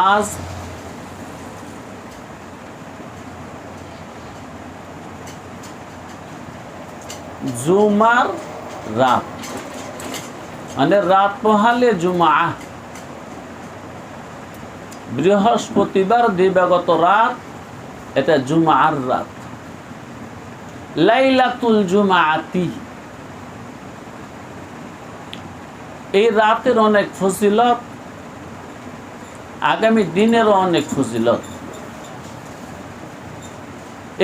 আজ জুমার রাত, মানে রাত পোহালে জুমা, বৃহস্পতিবার দিবাগত রাত, এটা জুমার রাত। লাইলাতুল জুমাআতি, এই রাতের অনেক ফজিলত, আগামী দিনেরও অনেক ফজিলত।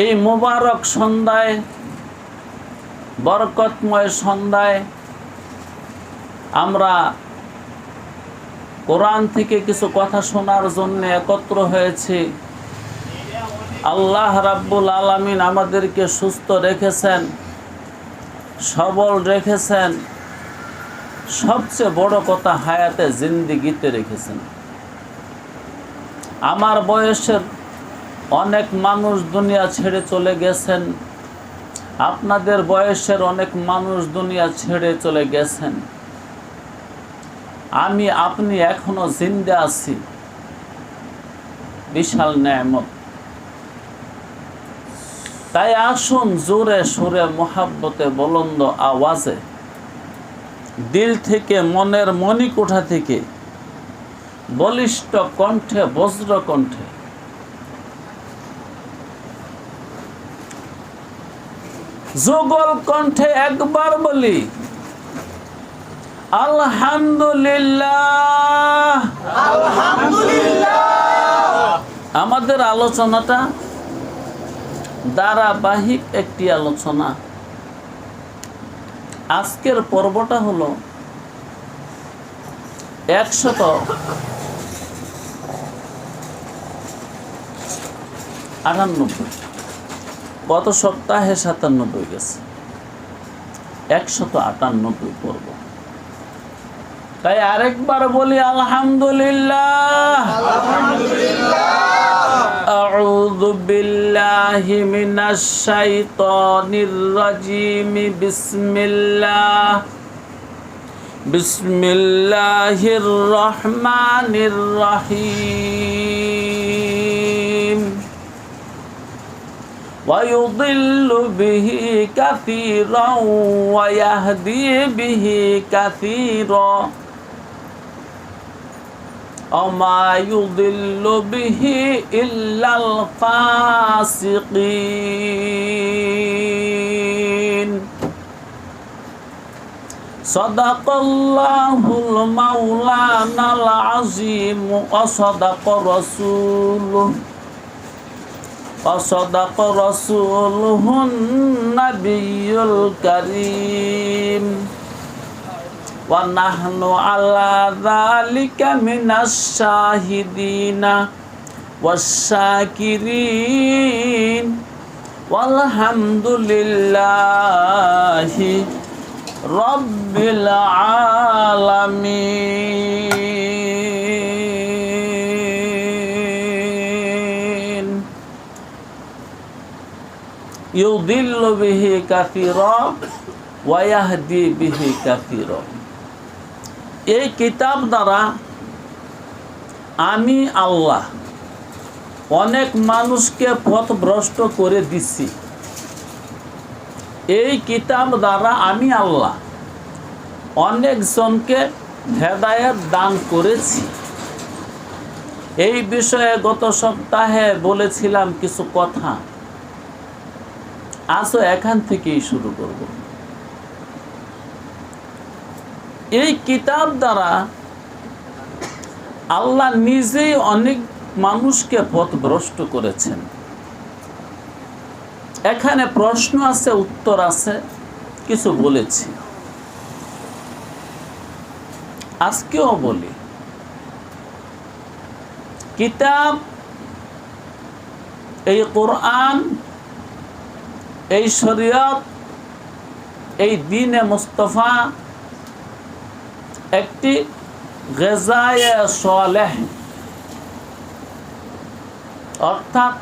এই মোবারক সন্ধ্যায়, বরকতময় সন্ধ্যায় আমরা কোরআন থেকে কিছু কথা শোনার জন্য একত্র হয়েছি। আল্লাহ রাব্বুল আলামিন আমাদেরকে সুস্থ রেখেছেন, সবল রেখেছেন, সবচেয়ে বড় কথা হায়াতে জিন্দিগিতে রেখেছেন। আমার বয়সের অনেক মানুষ দুনিয়া ছেড়ে চলে গেছেন, আপনাদের বয়সের অনেক মানুষ দুনিয়া ছেড়ে চলে গেছেন। আমি আপনি এখনো জিন্দা আছি, বিশাল নেয়ামত। তাই আসুন জোরে সুরে মোহাব্বতে বুলন্দ আওয়াজে, দিল থেকে, মনের মণিকোঠা থেকে, বলিষ্ঠ কণ্ঠে, বজ্র কণ্ঠে যুগল কণ্ঠে একবার বলি আলহামদুলিল্লাহ। আলহামদুলিল্লাহ। আমাদের আলোচনাটা ধারাবাহিক একটি আলোচনা। আজকের পর্বটা হলো 198। গত সপ্তাহে 97 গেছে, 198 পর্ব। তাই আরেকবার বলি আলহামদুলিল্লাহ। আউযু বিল্লাহি মিনাশ শাইতানির রাজিম। বিসমিল্লাহির রহমানির রহিম। ويضل به كثيرا ويهدي به كثيرا وما يضل به إلا الفاسقين صدق الله المولانا العظيم وصدق رسوله وصدق رسوله النبي الكريم ونحن على ذلك من الشاهدين والشاكرين والحمد لله رب العالمين يضل به كثيرا ويهدي به كثيرا। এই কিতাব দ্বারা আমি আল্লাহ অনেক মানুষকে পথভ্রষ্ট করে দিচ্ছি। এই কিতাব দ্বারা আমি আল্লাহ অনেকজনকে হেদায়েত দান করেছি। এই বিষয়ে গত সপ্তাহে বলেছিলাম কিছু কথা, আজও এখান থেকেই শুরু করব। এই কিতাব দ্বারা আল্লাহ নিজেই অনেক মানুষকে পথভ্রষ্ট করেছেন। এখানে প্রশ্ন আছে, উত্তর আছে, কিছু বলেছি, আজকেও বলি। কিতাব, এই কোরআন, এই শরীয়ত, এই দ্বীনে মুস্তাফা একটি গাযায়ে সালেহ, অর্থাৎ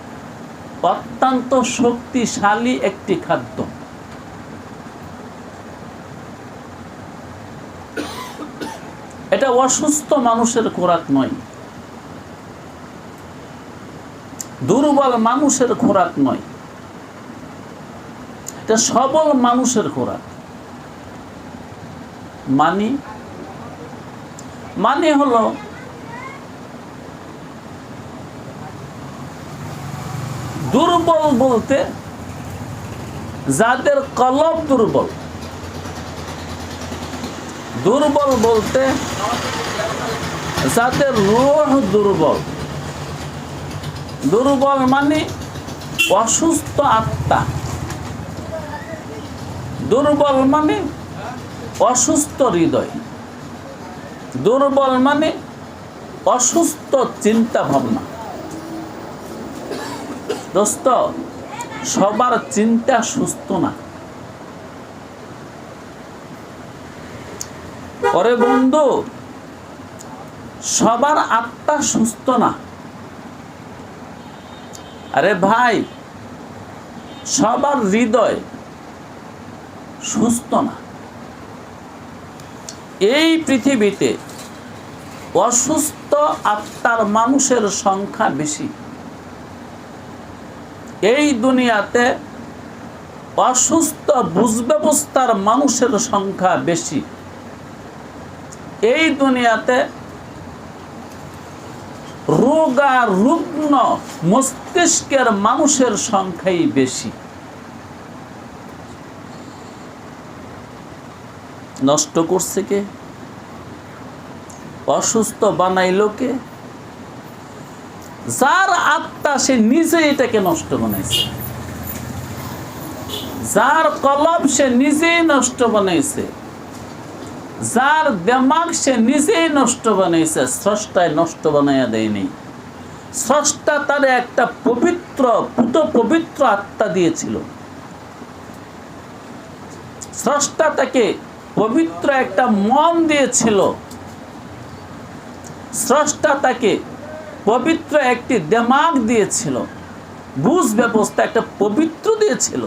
অত্যন্ত শক্তিশালী একটি খাদ্য। এটা অসুস্থ মানুষের খোরাক নয়, দুর্বল মানুষের খোরাক নয়, এটা সবল মানুষের খোরাক। মানে হলো দুর্বল বলতে যাদের কলব দুর্বল, দুর্বল বলতে যাদের রূহ দুর্বল। দুর্বল মানে অসুস্থ আত্মা, দুর্বল মানে অসুস্থ হৃদয়, দুর্বল মানে অসুস্থ চিন্তা ভাবনা। দোস্ত, সবার চিন্তা সুস্থ না। ওরে বন্ধু, সবার আত্মা সুস্থ না। আরে ভাই, সবার হৃদয় সুস্থ না। এই পৃথিবীতে অসুস্থ আত্মার মানুষের সংখ্যা বেশি। এই দুনিয়াতে অসুস্থ বুঝ ব্যবস্থার মানুষের সংখ্যা বেশি। এই দুনিয়াতে রোগা রুগ্ন মস্তিষ্কের মানুষের সংখ্যাই বেশি। নষ্ট করছে কে? অসুস্থ বানাইলো কে? যার আত্মা সে নিজে এটাকে নষ্ট বানাইছে, যার কলব সে নিজেই নষ্ট বানাইছে, যার দিমাগ সে নিজেই নষ্ট বানাইছে, স্রষ্টায় নষ্ট বানাইয়া দেয়নি। স্রষ্টা তারে একটা পবিত্র পবিত্র আত্মা দিয়েছিল। স্রষ্টা তাকে পবিত্র একটা মন দিয়েছিল। স্রষ্টা তাকে পবিত্র একটি দিমাগ দিয়েছিল, বুঝ ব্যবস্থা একটা পবিত্র দিয়েছিল।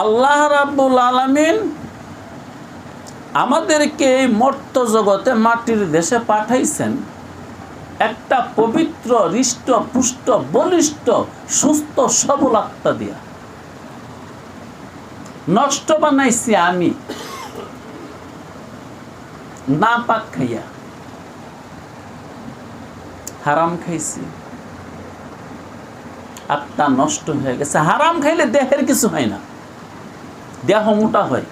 আল্লাহ রাব্বুল আলামিন আমাদেরকে এই মর্ত্য জগতে মাটির দেশে পাঠাইছেন একটা পবিত্র হৃষ্ট পুষ্ট বলিষ্ঠ সুস্থ সবল আত্মা দিয়া। নষ্ট বানাইছি আমি না পাক খাইয়া, হারাম খাইছি, আত্মা নষ্ট হয়ে গেছে। হারাম খাইলে দেহের কিছু হয় না, দেহ মোটা হয়।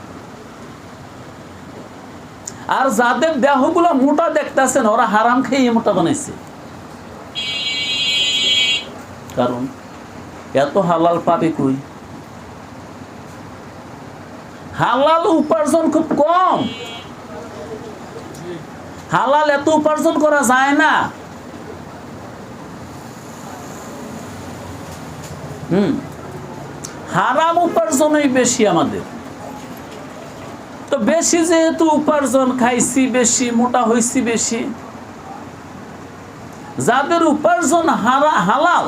আর যাদের দেহগুলো মোটা দেখতেছেন ওরা হারাম খেয়ে মোটা বানাইছে। কারণ এত হালাল পাবে কই? হালাল উপার্জন খুব কম, হালাল এত উপার্জন করা যায় না। হারাম উপার্জনই বেশি আমাদের। তো বেশি যেহেতু উপার্জন, খাইছি বেশি, মোটা হইছি বেশি। যাদের উপার্জন হালাল,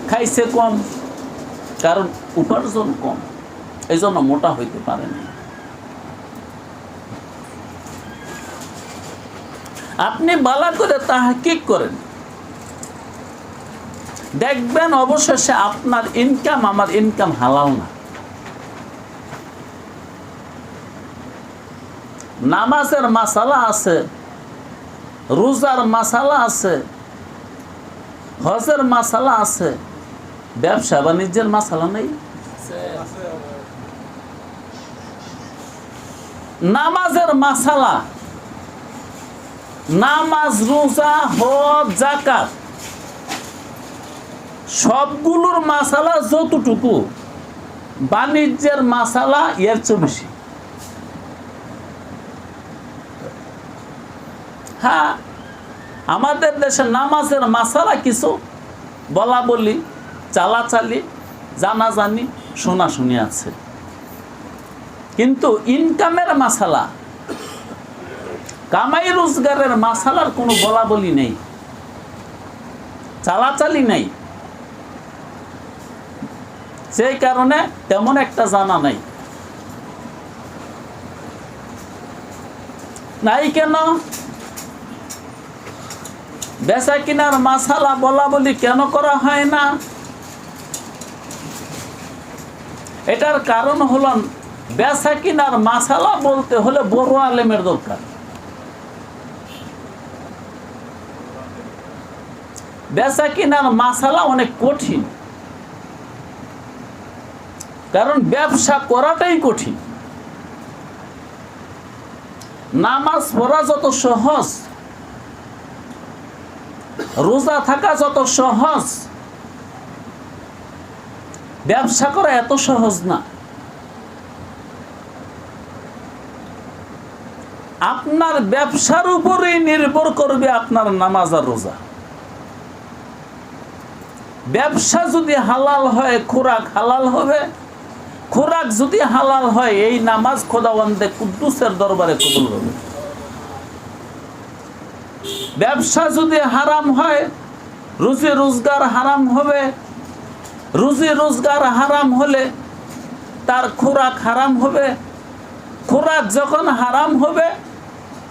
খাইছে কম, কারণ উপার্জন কম, এই জন্য মোটা হইতে পারে না। আপনি বালা করে তাহকিক করেন, দেখবেন অবশেষে আপনার ইনকাম আমার ইনকাম হালাল না। নামাজের মাসালা আছে, রোজার মাসালা আছে, হজের মাসালা আছে, ব্যবসা বাণিজ্যের মাসালা নেই। নামাজের মাসালা, নামাজ, রোজা, হজ, যাকাত সবগুলোর মাসালা যতটুকু, বাণিজ্যের মাসালা এর চেয়ে বেশি। হ্যাঁ, আমাদের দেশে নামাজের মাসালা কিছু বলা বলি, চালাচালি, জানাজানি, শোনাশুনি আছে, কিন্তু ইনকামের মাসালা, কামাই রোজগারের মাসালার কোনো বলা বলি নেই, চালাচালি নেই। সেই কারণে তেমন একটা জানা নাই। নাই কেন? বেচা কিনার মাসালা বলা বলি কেন করা হয় না? এটার কারণ হল বেচা কিনার মাসালা বলতে হলে বড় আলেমের দরকার। বেচা কিনার মাসালা অনেক কঠিন, কারণ ব্যবসা করাটাই কঠিন। নামাজ পড়া যত সহজ, রোজা থাকা যত সহজ, ব্যবসা করা এত সহজ না। আপনার ব্যবসার উপরেই নির্ভর করবে আপনার নামাজ আর রোজা। ব্যবসা যদি হালাল হয়, খোরাক হালাল হবে। খোরাক যদি হালাল হয়, এই নামাজ খোদাওয়ান্দে কুদ্দুসের দরবারে কবুল হবে। ব্যবসা যদি হারাম হয়, রুজি রোজগার হারাম হবে। রুজি রোজগার হারাম হলে তার খোরাক হারাম হবে। খোরাক যখন হারাম হবে,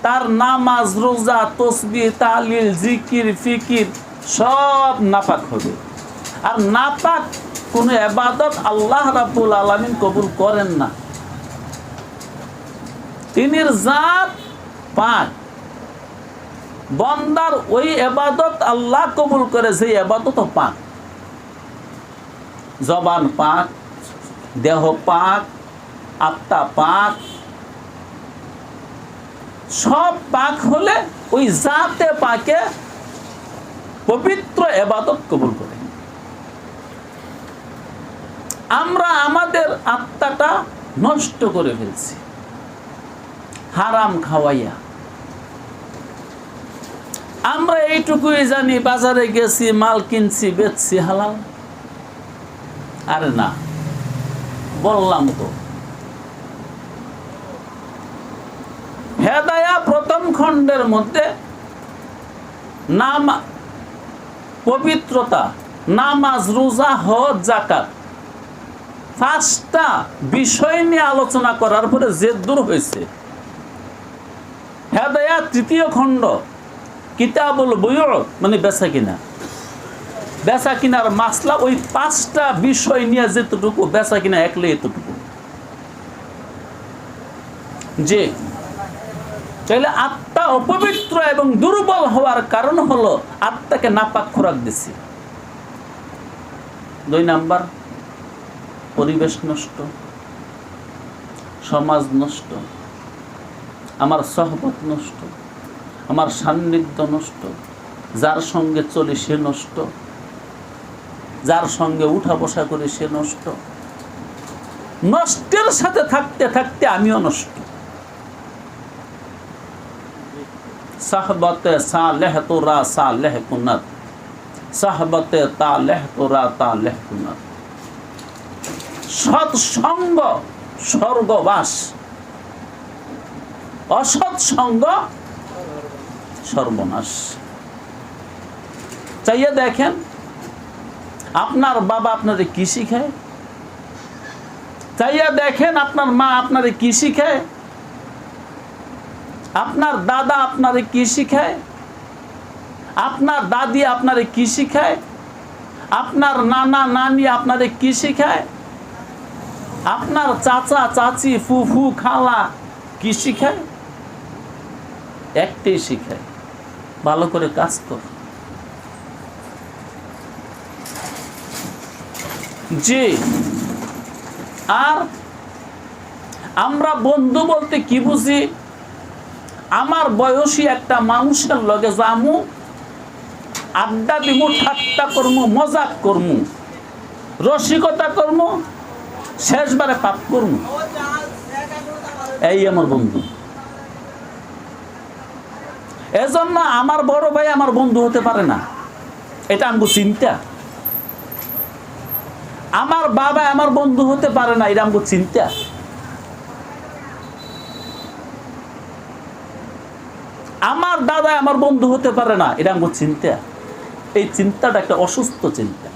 তার নামাজ, রোজা, তসবিহ, তাহলিল, জিকির, ফিকির সব নাপাক হবে। আর নাপাক কোন ইবাদত আল্লাহ রাব্বুল আলামিন কবুল করেন না। তিনির জাত পাক। বান্দার ওই ইবাদত আল্লাহ কবুল করে, যে ইবাদত পাক। জবান পাক, দেহ পাক, আত্মা পাক, সব পাক হলে ওই জাতে পাকে পবিত্র ইবাদত কবুল করে। আমরা আমাদের আত্মাটা নষ্ট করে ফেলছি হারাম খাওয়াইয়া। আমরা এইটুকুই জানি, বাজারে গেছি, মাল কিনছি, বেচছি হালাল। আরে না, বললাম তো, হেদায়া প্রথম খণ্ডের মধ্যে পবিত্রতা, নামাজ, রোজা, হজ, যাকাত, 5টা বিষয় নিয়ে আলোচনা করার পরে যে দূর হয়েছে। হেদায়া 3য় খণ্ড, কিতাবুল বুয়ু, মানে বেচা কিনা। বেচা কিনার মাসলা ওই 5টা বিষয় নিয়ে যেতটুকু, বেচা কিনা একলে এতটুকু। যে তাহলে আত্মা অপবিত্র এবং দুর্বল হওয়ার কারণ হলো আত্মাকে নাপাক খোরাক দিছি। 2 নাম্বার, পরিবেশ নষ্ট, সমাজ নষ্ট, আমার সহবত নষ্ট, আমার সান্নিধ্য নষ্ট, যার সঙ্গে চলি সে নষ্ট, যার সঙ্গে উঠা বসা করি সে নষ্ট। নষ্টের সাথে থাকতে থাকতে আমিও নষ্ট। সাহবতে সালেহ তোরা সালেহ কুনাত, সাহবতে তালেহ তোরা তালেহ কুনাত। সৎসঙ্গ স্বর্গবাস, অসৎ সঙ্গ সর্বনাশ। চাইয়ে দেখেন, আপনার বাবা আপনারে কি শিখায়? চাইয়া দেখেন আপনার মা আপনারে কি শিখায়? আপনার দাদা আপনারে কি শিখায়? আপনার দাদি আপনারে কি শিখায়? আপনার নানা নানি আপনারে কি শিখায়? আপনার চাচা চাচি ফুফু খালা কি শিখায়? একটাই শিখায়, ভালো করে কাজ কর। জি, আর আমরা বন্ধু বলতে কি বুঝি? আমার বয়সী একটা মানুষের লগে যামু, আড্ডা দিমু, ঠাট্টা করমু, মজাক করমু, রসিকতা করমু, শেষবারে পাপ করমু। এই আমার বন্ধু। এজন্য আমার বড় ভাই আমার বন্ধু হতে পারে না, এটা আমগো চিন্তা। আমার বাবা আমার বন্ধু হতে পারে না, এটা আমগো চিন্তা। আমার দাদা আমার বন্ধু হতে পারে না, এটা আমার চিন্তা। এই চিন্তাটা একটা অসুস্থ চিন্তা।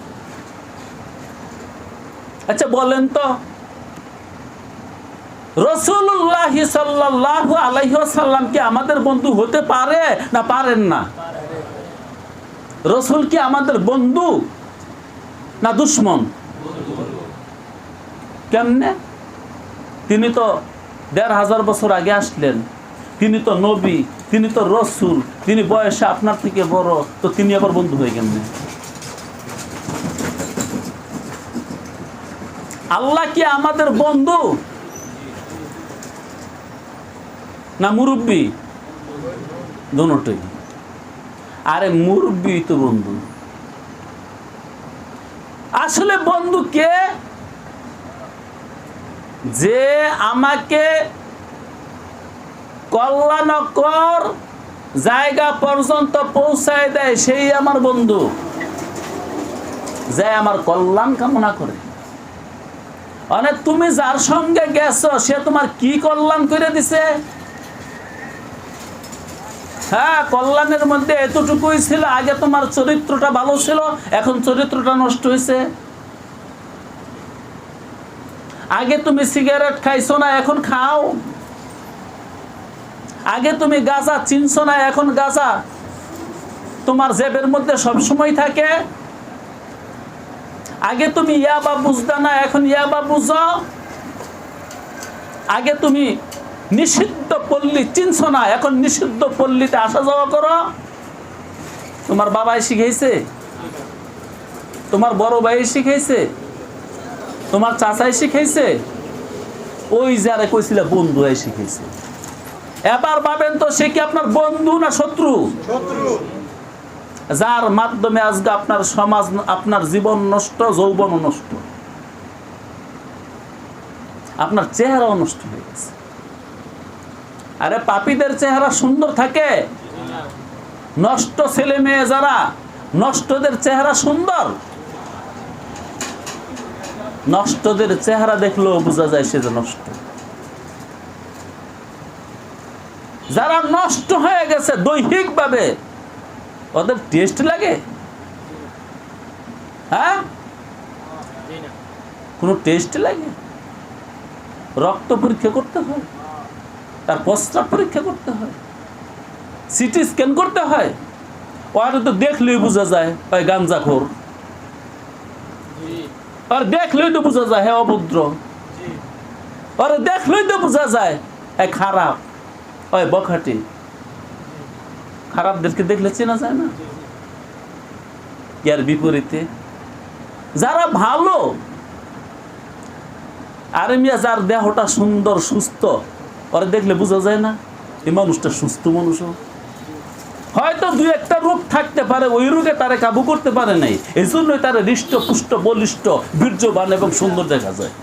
আচ্ছা বলেন তো, রাসূলুল্লাহ সাল্লাল্লাহু আলাইহি ওয়াসাল্লাম কি আমাদের বন্ধু হতে পারে না পারেন না? রাসূল কি আমাদের বন্ধু না দুশমন? কেমনে? তিনি তো ১৫০০ বছর আগে আসলেন, তিনি তো নবী, তিনি তো রাসূল, তিনি বয়সে আপনার থেকে বড়, তো তিনি আবার বন্ধু হয়ে কেমনে? আল্লাহ কি আমাদের বন্ধু না মুরব্বী? দুটোই। আরে মুরব্বী তো বন্ধু। আসলে বন্ধু কে? যে আমাকে কল্যাণকর জায়গা পর্যন্ত পৌঁছায় দেয়, সেই আমার বন্ধু। যে আমার কল্যাণ কামনা করে। মানে তুমি যার সঙ্গে গেছো সে তোমার কি কল্যাণ করে দিছে? হ্যাঁ, কল্যাণের মধ্যে এতটুকুই ছিল, আগে তোমার চরিত্রটা ভালো ছিল, এখন চরিত্রটা নষ্ট হয়েছে। আগে তুমি সিগারেট খাইছো না, এখন খাও। আগে তুমি গাঁজা চিনছো না, এখন গাঁজা তোমার জেবের মধ্যে সবসময় থাকে। আগে তুমি ইয়াবা বুঝতা না, এখন ইয়াবা বুঝো। আগে তুমি নিষিদ্ধ পল্লী চিনছো না, এখন নিষিদ্ধ পল্লীতে আসা যাওয়া করো। তোমার বাবাই শিখাইছে? তোমার বড় ভাই শিখাইছে? তোমার চাচাই শিখাইছে? ওই যারা কইছিল বন্ধু শিখাইছে। এবার ভাবেন তো, সে কি আপনার বন্ধু না শত্রু? যার মাধ্যমে আজকে আপনার সমাজ, আপনার জীবন নষ্ট, যৌবন নষ্ট, আপনার চেহারাও নষ্ট হয়ে গেছে। আরে পাপীদের চেহারা সুন্দর থাকে? নষ্ট ছেলে মেয়ে যারা, নষ্টদের চেহারা সুন্দর? নষ্টদের চেহারা দেখলেও বোঝা যায় সে যে নষ্ট। যারা নষ্ট হয়ে গেছে দৈহিকভাবে, ওদের টেস্ট লাগে? হ্যাঁ, কোনো টেস্ট লাগে? রক্ত পরীক্ষা করতে হয়, তার প্রস্রাব পরীক্ষা করতে হয়, সিটি স্ক্যান করতে হয়। ওরা তো দেখলেই বোঝা যায় ওই গাঞ্জাখোর, আর দেখলেই তো বোঝা যায় হ্যাঁ অভদ্র, আর দেখলেই তো বোঝা যায় হ্যাঁ খারাপ, ওই বখাটি। খারাপদেরকে দেখলে চেনা যায় না? এর বিপরীতে যারা ভালো, আরে মিয়া যার দেহটা সুন্দর সুস্থ, ওরা দেখলে বোঝা যায় না এই মানুষটা সুস্থ মানুষ। হয়তো দুই একটা রোগ থাকতে পারে, ওই রোগে তারা কাবু করতে পারে নাই, এই জন্যই তারা হৃষ্ট পুষ্ট বলিষ্ঠ বীর্যবান এবং সুন্দর দেখা যায়।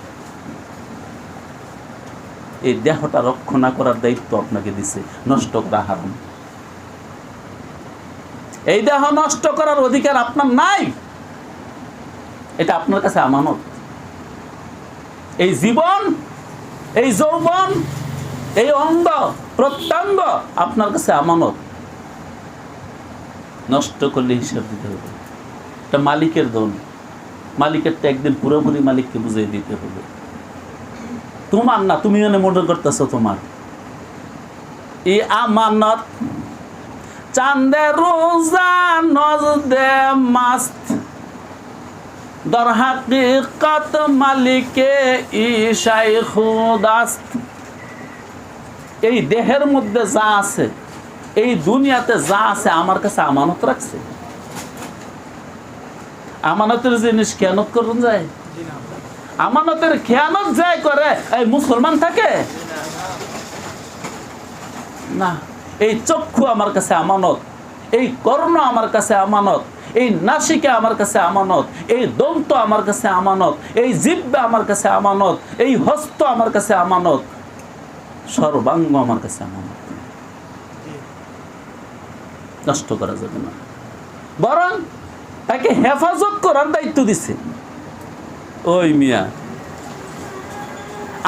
এই দেহটা রক্ষণা করার দায়িত্ব আপনাকে দিছে, নষ্ট করা হারাম। এই দেহ নষ্ট করার অধিকার আপনার নাই, এটা আপনার কাছে আমানত। এই জীবন, এই যৌবন, এই অঙ্গ প্রত্যঙ্গ আপনার কাছে আমানত। নষ্ট করলে হিসাব দিতে হবে। এটা মালিকের ধন, মালিকেরটা একদিন পুরোপুরি মালিককে বুঝিয়ে দিতে হবে। তোমার না, তুমি মনে করতেছ তোমার। এই আমানত চাঁদে রোজা নজদে মাস্ত, দর হাকিকত মালিকে ঈশাই খুদাস্ত। এই দেহের মধ্যে যা আছে, এই দুনিয়াতে যা আছে, আমার কাছে আমানত রাখছে। আমানতের জিনিস খেয়ানত করুন যায়? আমানতের খেয়ানত যায় করে এই মুসলমান থাকে না। এই চক্ষু আমার কাছে আমানত, এই কর্ণ আমার কাছে আমানত, এই নাসিকা আমার কাছে আমানত, এই দন্ত আমার কাছে আমানত, এই জিহ্বা আমার কাছে আমানত, এই হস্ত আমার কাছে আমানত, সর্বাঙ্গ আমার কাছে আমানত। নষ্ট করা যাবে না, বরং তাকে হেফাজত করার দায়িত্ব দিছে। ওই মিয়া,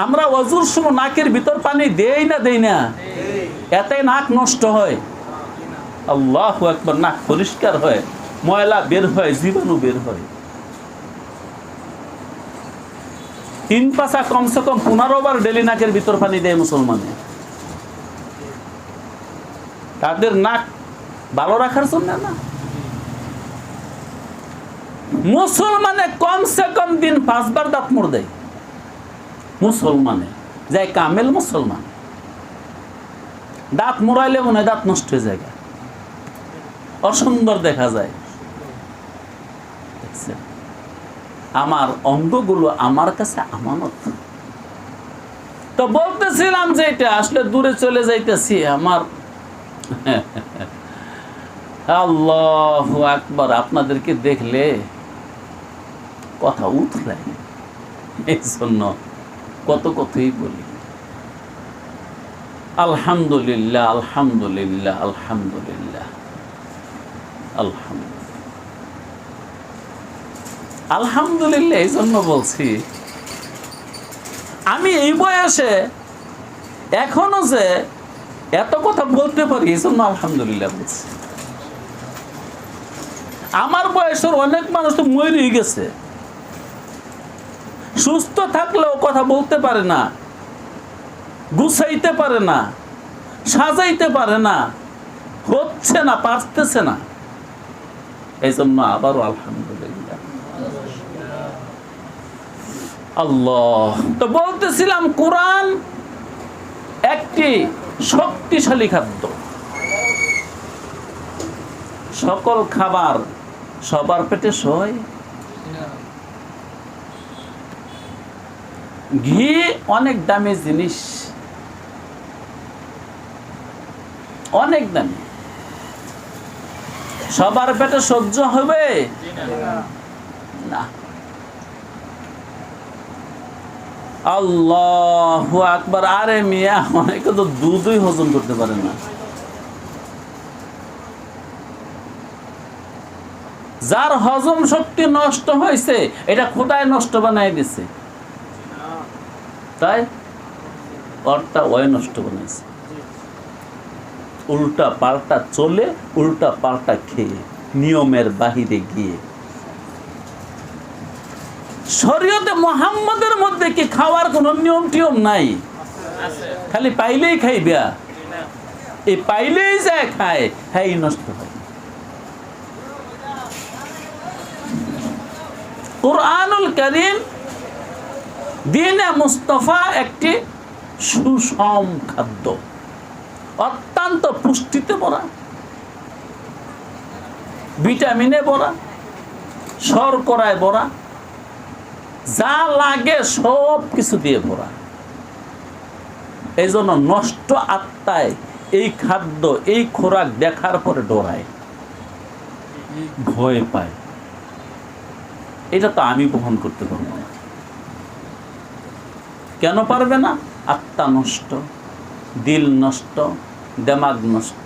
আমরা অজুর সময় নাকের ভিতর পানি দেই না দেই না? এতে নাক নষ্ট হয়। আল্লাহু আকবার, নাক পরিষ্কার হয়, ময়লা বের হয়, জীবাণু বের হয়। 3 কমসে কম 15 বার ডেলি নাকের ভিতর পানি দেয় মুসলমানে। তাদের নাক ভালো রাখার জন্য না, মুসলমানে কমসে কম দিন 5 বার দাঁত মোড় দেয়। মুসলমানে যাই কামেল মুসলমান, দাঁত মোড়াইলে মনে হয় দাঁত নষ্ট হয়ে যায়, অসুন্দর দেখা যায়। আমার অঙ্গগুলো আমার কাছে আমানত। তো বলতেছিলাম যে এটা আসলে দূরে চলে যাইতেছি আমার। আল্লাহু আকবার, আপনাদেরকে দেখলে কথা উঠলে, এই জন্য কত কথাই বলি। আলহামদুলিল্লাহ, আলহামদুলিল্লাহ, আলহামদুলিল্লাহ, আলহামদুলিল্লাহ, আলহামদুলিল্লাহ। এই জন্য বলছি আমি এই বয়সে এখনো যে এত কথা বলতে পারি, এই জন্য আলহামদুলিল্লাহ বলছি। আমার বয়সের অনেক মানুষ তো মরে গেছে, সুস্থ থাকলেও কথা বলতে পারে না, গুছাইতে পারে না, সাজাইতে পারে না, হচ্ছে না, পারতেছে না। এই জন্য আবারও আলহামদুলিল্লাহ। আল্লাহ, তো বলতেছিলাম কোরআন একটি শক্তিশালী খাদ্য। সকল খাবার সবার পেটে সয়। ঘি অনেক দামি জিনিস, অনেক দামি, সবার পেটে সহ্য হবে না। আল্লাহু আকবার। আরে মিয়া, অনেকে তো দুধই হজম করতে পারে না। যার হজম শক্তি নষ্ট হয়েছে, এটা খোদায় নষ্ট বানাই দিছে, তাই ওরটা ওই নষ্ট বানাইছে। উল্টা পাল্টা চলে, উল্টা পাল্টা খেয়ে, নিয়মের বাহিরে গিয়ে। শরীয়তে মুহাম্মদের মধ্যে কি খাওয়ার কোন নিয়ম টিয়ম নাই? খালি পাইলেই খাইবে, এই পাইলেই যায় খায়, হ্যাঁ নষ্ট হয়। কুরআনুল কারীম দ্বীনে মুস্তাফা একটি সুষম খাদ্য, অত্যন্ত পুষ্টিতে ভরা, ভিটামিনে ভরা, শর্করায় ভরা, যা লাগে সব কিছু দিয়ে ভরা। এই জন্য নষ্ট আত্মায় এই খাদ্য, এই খোরাক দেখার পরে ডরায়, ভয় পায়। এটা তো আমি বহন করতে পারবো না। কেন পারবে না? আত্মা নষ্ট, দিল নষ্ট, দেমাগ নষ্ট।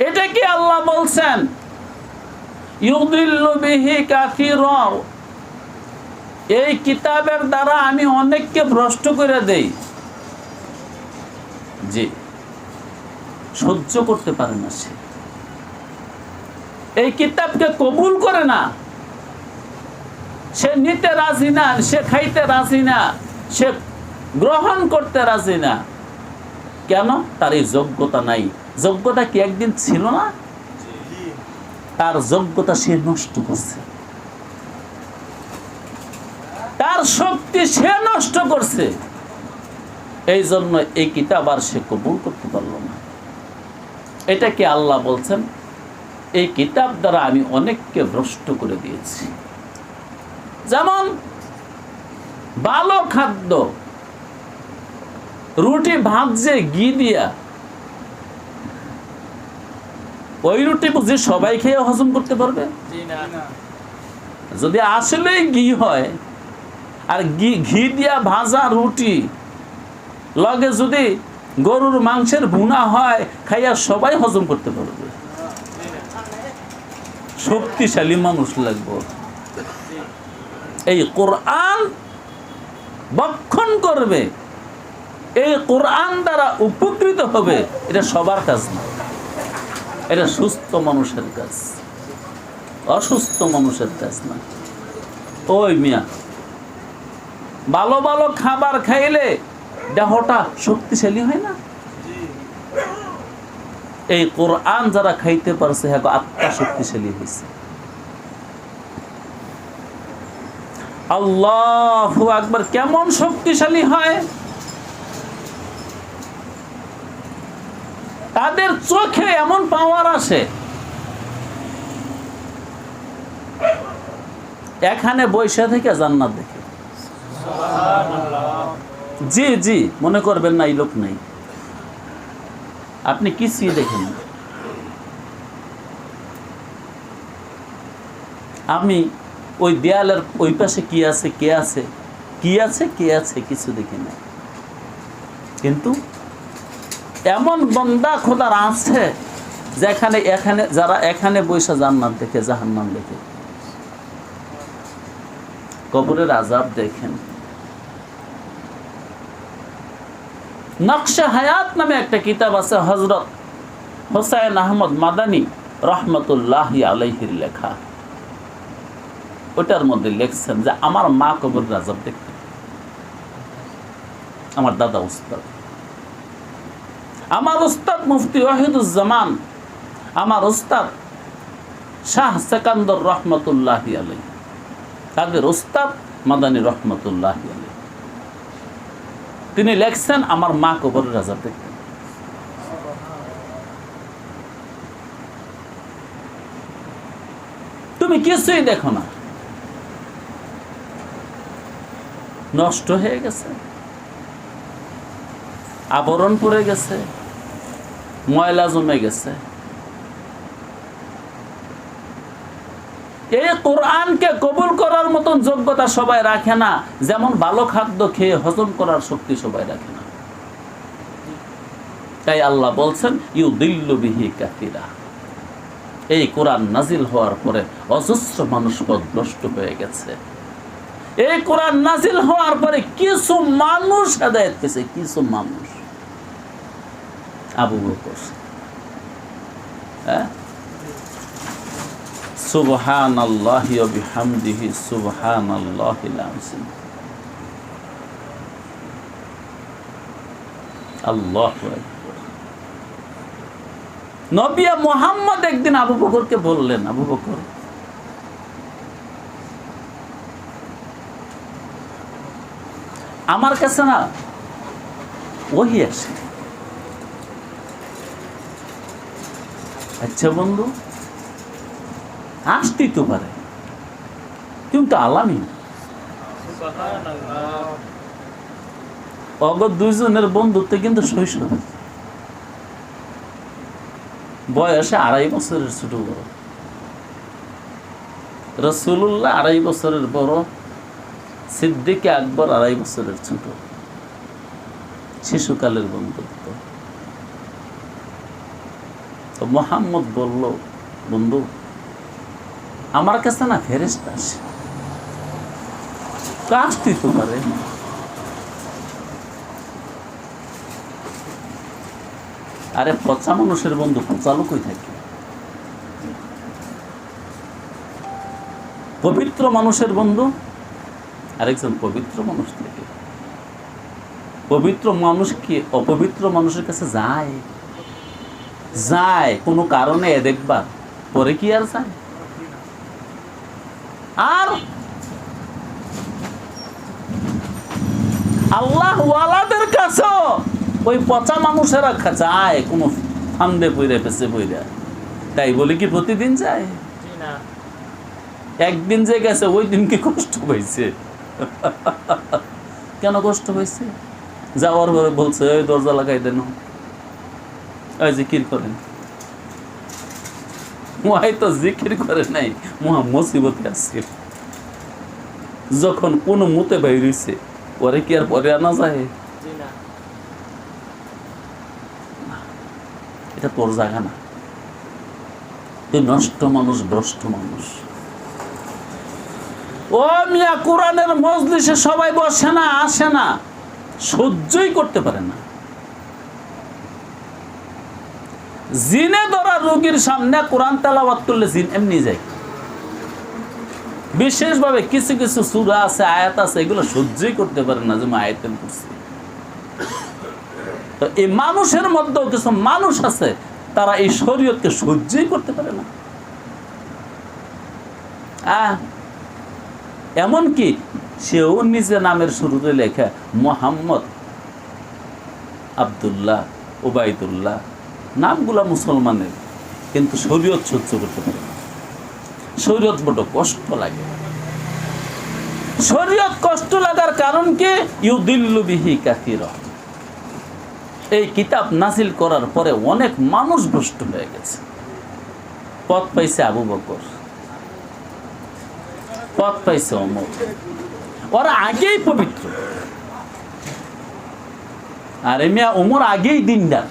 এটা কি আল্লাহ বলছেন ইউদিল্লু বিহি কাসীরান, এই কিতাবের দ্বারা আমি অনেককে ভ্রষ্ট করে দেই। জি, সহ্য করতে পারে না সে, এই কিতাবকে কবুল করে না, সে নিতে রাজি না, সে খাইতে রাজি না, সে গ্রহণ করতে রাজি না। কেন? তার এই যোগ্যতা নাই। যোগ্যতা কি একদিন ছিল না? তার যোগ্যতা সে নষ্ট করছে, তার শক্তি সে নষ্ট করছে। এই জন্য এই কিতাব আর সে কবুল করতে পারল না। এটা কি আল্লাহ বলছেন এই কিতাব দ্বারা আমি অনেককে ভ্রষ্ট করে দিয়েছি। যেমন ভালো খাদ্য, রুটি ভাজছে ঘি দিয়া, ওই রুটি বুঝি সবাই খেয়ে হজম করতে পারবে? যদি আসলেই ঘি হয়, আর ঘি দিয়া ভাজা রুটি লগে যদি গরুর মাংসের ভুনা হয়, খাইয়া সবাই হজম করতে পারবে। শক্তিশালী মানুষ লাগবে। এই কোরআন বক্ষণ করবে, এই কোরআন দ্বারা উপকৃত হবে, এটা সবার কাজ না। এটা সুস্থ মানুষের কাজ, অসুস্থ মানুষের কাজ না। ওই মিয়া, ভালো ভালো খাবার খাইলে দেহটা শক্তিশালী হয় না? এই কোরআন যারা খাইতে পারছে হ্যাঁ আত্মা শক্তিশালী হয়েছে। আল্লাহু আকবার। কেমন শক্তিশালী হয়? তাদের চোখে এমন পাওয়ার আসে, এখানে বৈশা থেকে জান্নাত দেখে। জি জি, মনে করবেন না এই লোক নাই, আপনি কিছুই দেখেন। আমি ওই দেয়ালের ওই পাশে কি আছে কে আছে কি আছে কে আছে কিছু দেখি না, কিন্তু এমন বান্দা খোদার আছে যেখানে এখানে যারা এখানে বৈশা জান্নাত দেখে, জাহান্নাম দেখে, কবরের আযাব দেখেন। নকশা হায়াত নামে একটা কিতাব আছে, হযরত হুসাইন আহমদ মাদানী রহমতুল্লাহি আলাইহির লেখা। ওটার মধ্যে লিখছেন যে আমার মা কবরের আযাব দেখতেন, আমার দাদা উস্তাদ, আমার উস্তাদ মুফতি ওয়াহিদুজ্জামান, আমার উস্তাদ শাহ সেকান্দর রহমতুল্লাহি আলাইহি, তাদের উস্তাদ মাদানী রহমতুল্লাহি আলাইহি, তিনি লেখছেন আমার মা কবরের আযাব দেখতেন। তুমি কিছুই দেখো না, নষ্ট হয়ে গেছে, আবরণ পড়ে গেছে, ময়লা জমে গেছে। এই কোরআনকে কবুল করার মতন যোগ্যতা সবাই রাখে না, যেমন ভালো খাদ্য খেয়ে হজম করার শক্তি সবাই রাখে না। তাই আল্লাহ বলছেন ইউদিল্লু বিহি কাসীরা। এই কোরআন নাজিল হওয়ার পরে অজস্র মানুষ পথভ্রষ্ট হয়ে গেছে। এই কোরআন নাজিল হওয়ার পরে কিছু মানুষ হেদায়েত পেয়েছে, কিছু মানুষ। আবু বকর, হ্যাঁ, সুবহানাল্লাহি ওয়া বিহামদিহি সুবহানাল্লাহিল আযীম। আল্লাহু আকবার। নবী মুহাম্মদ একদিন আবু বকরকে বললেন, আবু বকর, আমার কাছে না ওহী আসে। আচ্ছা বন্ধু, আসতেই তো পারে, কিন্তু আলামিন অগ দুইজনের বন্ধুত্ব কিন্তু শৈশব, বয়সে 2.5 বছরের ছোট বড়। রাসূলুল্লাহ 2.5 বছরের বড়, সিদ্দিক আকবর 2.5 বছরের ছোট। শিশুকালের বন্ধুত্ব। তো মুহাম্মদ বলল, বন্ধু আমার কাছে না ফেরেশতা আসে, আসতেই তো পারে। আরে পচা মানুষের বন্ধু পচা লোকই থাকে, পবিত্র মানুষের বন্ধু আরেকজন পবিত্র মানুষ থাকে। পবিত্র মানুষ কি অপবিত্র মানুষের কাছে যায়? যায় কোনো কারণে দেখবার, পরে কি আর যায়? আর আল্লাহ ওয়ালাদের কাছেও ওই পচা মানুষেরা যায় কোনো ফান্দে পইরা পেছে পইরা। তাই বলে কি প্রতিদিন যায়? একদিন যে গেছে ওই দিন কি কষ্ট হয়েছে? কেন কষ্ট হয়েছে? যাওয়ার পরে বলছে ওই দরজা লাগাই দেন, ওই জিকির করেন। তো জিকির করে নাই, মহা মুসিবতে আসছিল। যখন কোন মুতে বাইরেছে ওরে কি আর পরে আনা যায়? এটা তোর জায়গা না। তুই নষ্ট মানুষ, ভ্রষ্ট মানুষ। ও মিয়া, কোরআনের মজলিসে সবাই বসে না, আসে না, সহ্যই করতে পারে না। জিনে ধরা রোগীর সামনে কোরআন তেলাওয়াত করলে জিন এমনি যায়। বিশেষভাবে কিছু কিছু সূরা আছে, আয়াত আছে, এগুলো সহ্যই করতে পারে না যে আয়াতের কুরসি। তো এই মানুষের মধ্যেও কিছু মানুষ আছে তারা এই শরীয়তকে সহ্যই করতে পারে না। এমনকি সেও নিজে নামের শুরুতে লেখা মোহাম্মদ, আব্দুল্লাহ, ওবায়দুল্লাহ, নামগুলা মুসলমানের, কিন্তু শরীয়ত সহ্য করতে পারে না। শরীয়ত বড় কষ্ট লাগে। শরীয়ত কষ্ট লাগার কারণ কি? ইউদিল্লু বিহি কাসীরা। এই কিতাব নাজিল করার পরে অনেক মানুষ ভ্রষ্ট হয়ে গেছে। পথ পাইছে আবু বকর, পথ পাইছে ওমর, ওরা আগেই পবিত্র। আর মিয়া ওমর আগেই দিনদার,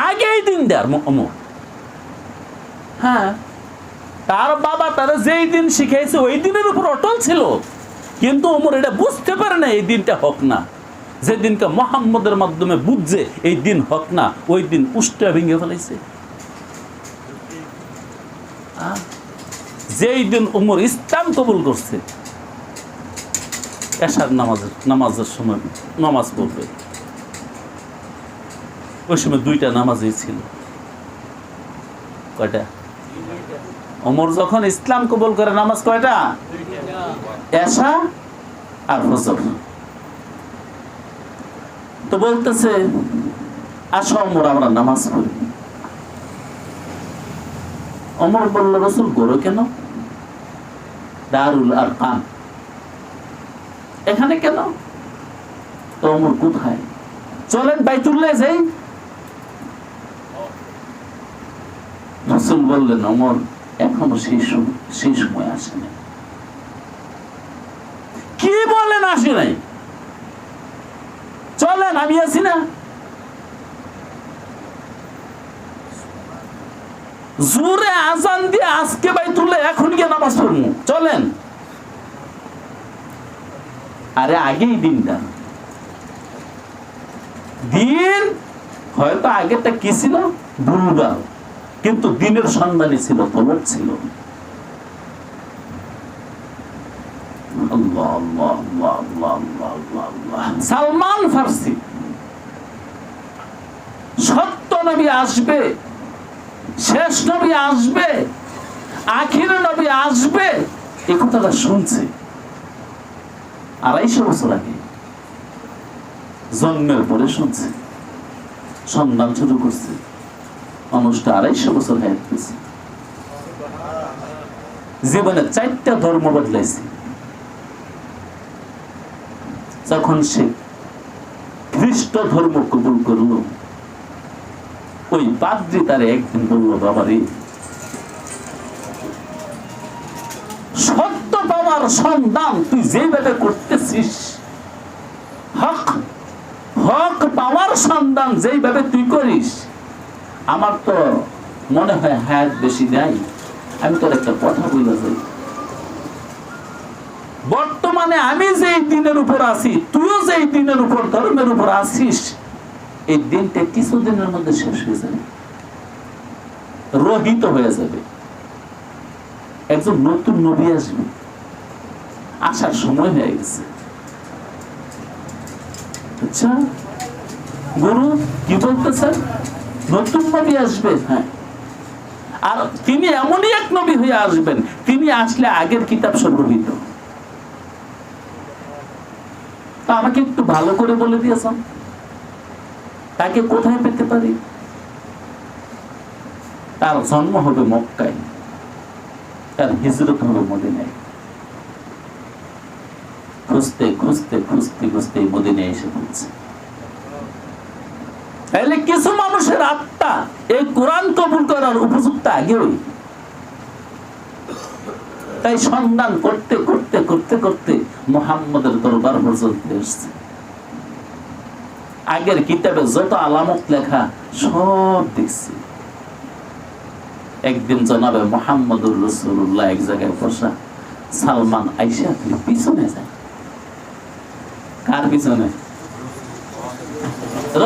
আগেই দিনদার ওমর। হ্যাঁ, তার বাবা তারা যেই দিন শিখাইছে ওই দিনের উপর অটল ছিল, কিন্তু ওমর এটা বুঝতে পারে না এই দিনটা হক না। যে দিনকে মুহাম্মদের মাধ্যমে বুঝছে এই দিন হক না, ওই দিন উষ্টা ভেঙে ফেলাইছে। যেই দিন ওমর ইসলাম কবুল করছে, এশার নামাজের সময় নামাজ পড়বে, ওই সময় দুইটা নামাজই ছিল। কয়টা? ওমর যখন ইসলাম কবুল করে নামাজ কয়টা? এশা আর ফজর। তো বলতেছে আসো ওমর আমরা নামাজ পড়ি। ওমর বলল রাসূল গড়ো কেন? দারুল আরকাম, এখানে কেন? তো ওমর কোথায়? চলেন বাইতুল্লাহ যাই। রাসূল বললেন ওমর এখনো সেই সময় আসেনি। কি বলেন আসে নাই? চলেন, আমি আছি না। জোরে আজান দিয়ে আজকে বাইতুল্লাহ এখন গিয়ে নামাজ পড়বো, চলেন। আরে আগেই দিনটা, দিন হয়তো আগেরটা কি ছিল ভুলভাল, কিন্তু দিনের সন্ধানী ছিল, তলব ছিল। সালমান ফার্সি সত্য নবী আসবে, শেষ নবী আসবে, আখির নবী আসবে, এই কথাটা শুনছে 250 বছর আগে, জন্মের পরে শুনছে, সন্ধান শুরু করছে, মানুষটা 250 বছর হয়ে গেছে। জীবনে 4টা ধর্ম বদলাইছে। যখন সে খ্রিস্ট ধর্ম কবুল করলো, ওই পাদ্রী তারে একদিন বলল বাবারে, সত্য পাওয়ার সন্ধান তুই যেভাবে করতেছিস, হক হক পাওয়ার সন্ধান যেইভাবে তুই করিস, আমার তো মনে হয় হায়াত বেশি নাই। আমি তোর একটা কথা বলে যাই, বর্তমানে আমি যেই দিনের উপর আছি, তুইও যেই দিনের উপর ধর্মের উপর আছিস, এই দিনটা কিছুদিনের মধ্যে শেষ হয়ে যাবে, রহিত হয়ে যাবে। একজন নতুন নবী আসবে, আসার সময় হয়ে গেছে। আচ্ছা গুরু কি বলতেছেন? নতুন নবী আসবে। হ্যাঁ, আর তিনি এমনই এক নবী হয়ে আসবেন, তিনি আসলে আগের কিতাব সংগ্রহিত। তা আমাকে একটু ভালো করে বলে দিয়েছেন, তাকে কোথায় পেতে পারি? তার জন্ম হবে মক্কায়, তার হিজরত হবে মদিনায়। খুঁজতে খুঁজতে খুঁজতে খুঁজতে মদিনায় এসে পড়ছে। তাহলে কিছু মানুষের আত্মা এই কোরআন কবুল করার উপযুক্ত আগেই, তাই সন্ধান করতে করতে করতে করতে মুহাম্মদের দরবার পর্যন্ত এসেছে। আগের কিতাবে যত আলামত লেখা সব দেখছি। একদিন জনাবে মুহাম্মদুর রাসূলুল্লাহ এক জায়গায় বসা, সালমান আইসা পিছনে যায়। কার পিছনে?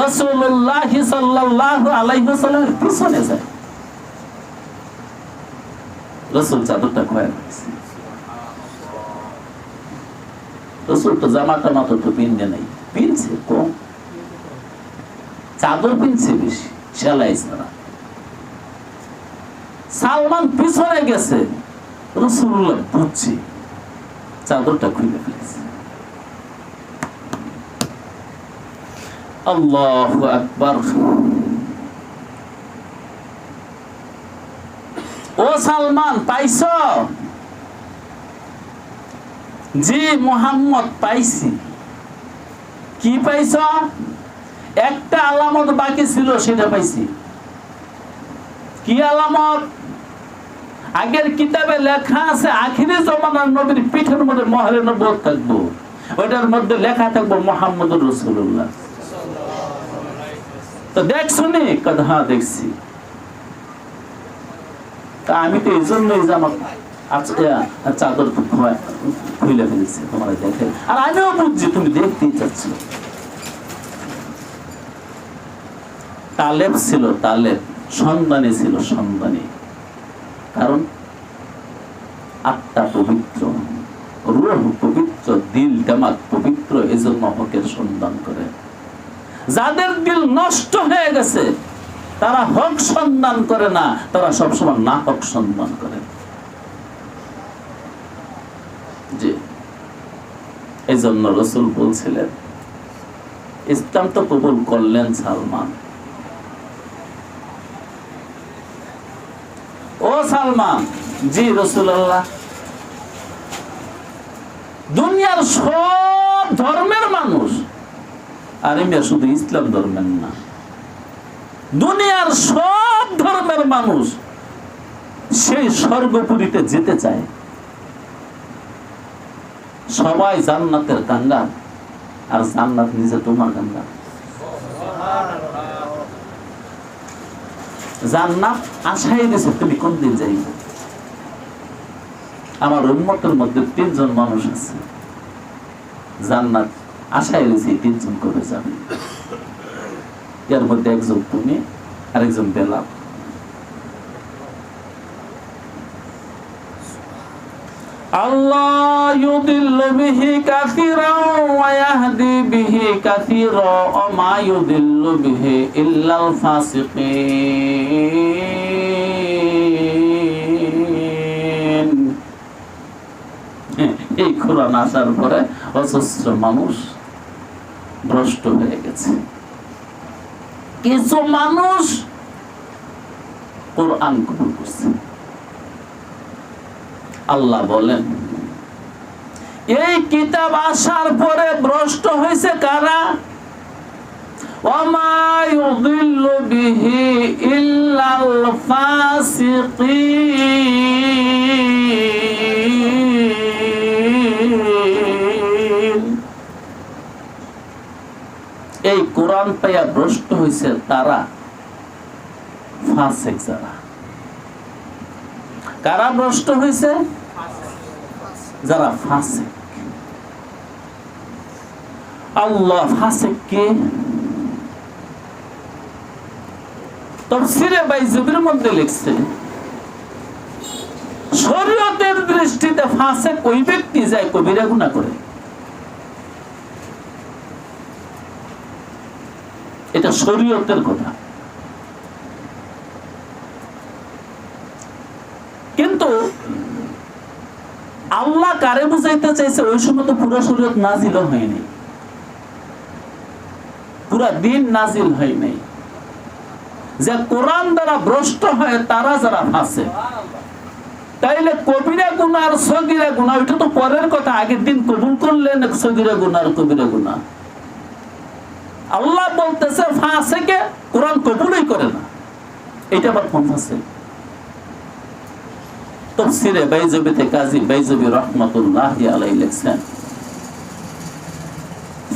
রাসূলুল্লাহ সাল্লাল্লাহু আলাইহি ওয়াসাল্লামের পিছনে যায়। রাসূল চাদরটা খোয়া দিয়েছে। রাসূল তো জামাটা মাত্র তো পিনতে নাই, পিনছে কম, চাদর পিনছে বেশি, সেলাইছে না। সালমান পিছনে গেছে, রাসূলুল্লাহ বুঝছে, চাদরটা খুলে ফেলেছে। আল্লাহু আকবার। ও সালমান, পাইছ? জি মুহাম্মদ, পাইছি। কি পাইছ? একটা আলামত বাকি ছিল, সেটা পাইছি। কি আলামত? আগের কিতাবে লেখা আছে আখিরি জামানার নবীর পিঠের মধ্যে মোহরে নবুয়ত থাকবো, ওইটার মধ্যে লেখা থাকবো মুহাম্মদুর রাসূলুল্লাহ। তো দেখছো নি? হ্যাঁ দেখছি। তা আমি তো এই জন্যই জামা চাদর খুলে ফেলেছি তোমার দেখে, আর আমিও বুঝছি তুমি দেখতেই চাচ্ছ। তালেব ছিল, তালেব সন্ধানী ছিল, সন্ধানী। কারণ আত্মা পবিত্র, রূহ পবিত্র, দিল দিমাগ পবিত্র, এজন্য হকের সন্ধান করে। যাদের দিল নষ্ট হয়ে গেছে তারা হক সন্ধান করে না, তারা সবসময় না হক সন্ধান করে। জি, এই জন্য রাসূল বলছিলেন, ইসলাম তো কবুল করলেন সালমান। ও সালমান। জি রাসূলুল্লাহ। দুনিয়ার সব ধর্মের মানুষ, আর এমনি শুধু ইসলাম ধর্মের না, দুনিয়ার সব ধর্মের মানুষ সেই স্বর্গপুরীতে যেতে চায়। সবাই জান্নাতের কাঙ্গাল, আর জান্নাত নিজে তোমার কাঙ্গাল। জান্নাত আশাই দিছে তুমি কোন দিন যাইবে। আমার উম্মতের মধ্যে 3 জন মানুষ আছে জান্নাত আশাই দিছে, 3 জন করে যাবে। এর মধ্যে একজন তুমি, আর একজন বেলাল। আল্লাহ ইউদিল্লু বিহি কাসীরান ওয়া ইয়াহদি বিহি কাসীরা ওয়া মা ইউদিল্লু বিহি ইল্লাল ফাসিকিন। এই কোরআন আসার পরে অজস্র মানুষ ভ্রষ্ট হয়ে গেছে। কিছু মানুষ কোরআন কবুল করছে। আল্লাহ বলেন, এই কিতাব আসার পরে ভ্রষ্ট হয়েছে কারা? ওয়ামা ইউদিল্লু বিহি ইল্লাল ফাসিকিন। এই কোরআন পাইয়া ভ্রষ্ট হয়েছে তারা, ফাসিক যারা। কারা ভ্রষ্ট হয়েছে? যারা ফাসিক। আল্লাহ ফাসিক কে? তাফসীরে বাইজুবির মধ্যে লিখছে, শরীয়তের দৃষ্টিতে ফাসিক ওই ব্যক্তি যায় কবিরা গুনাহ করে। এটা শরীয়তের কথা। কিন্তু আল্লাহ কারে বুঝাইতে চাইছে, ওই সময় তো পুরো শরীয়ত নাজিল হয়নি, পুরা দিন নাজিল হয় নাই। যে কোরআন দ্বারা ভ্রষ্ট হয় তারা যারা ফাসিক। তাইলে কবিরা গুনাহ আর সগীরা গুনাহ এটা তো পরের কথা, আগের দিন কবুল করলেন সগীরা গুনাহ আর কবিরা গুনাহ। আল্লাহ বলতেছে ফাসিকে কোরআন কবুলই করে না, এটা আবার কোন ফাসিক? তাফসীরে বাইজুবিতে কাজী বাইজুবি রাহমাতুল্লাহি আলাইহি লিখছেন,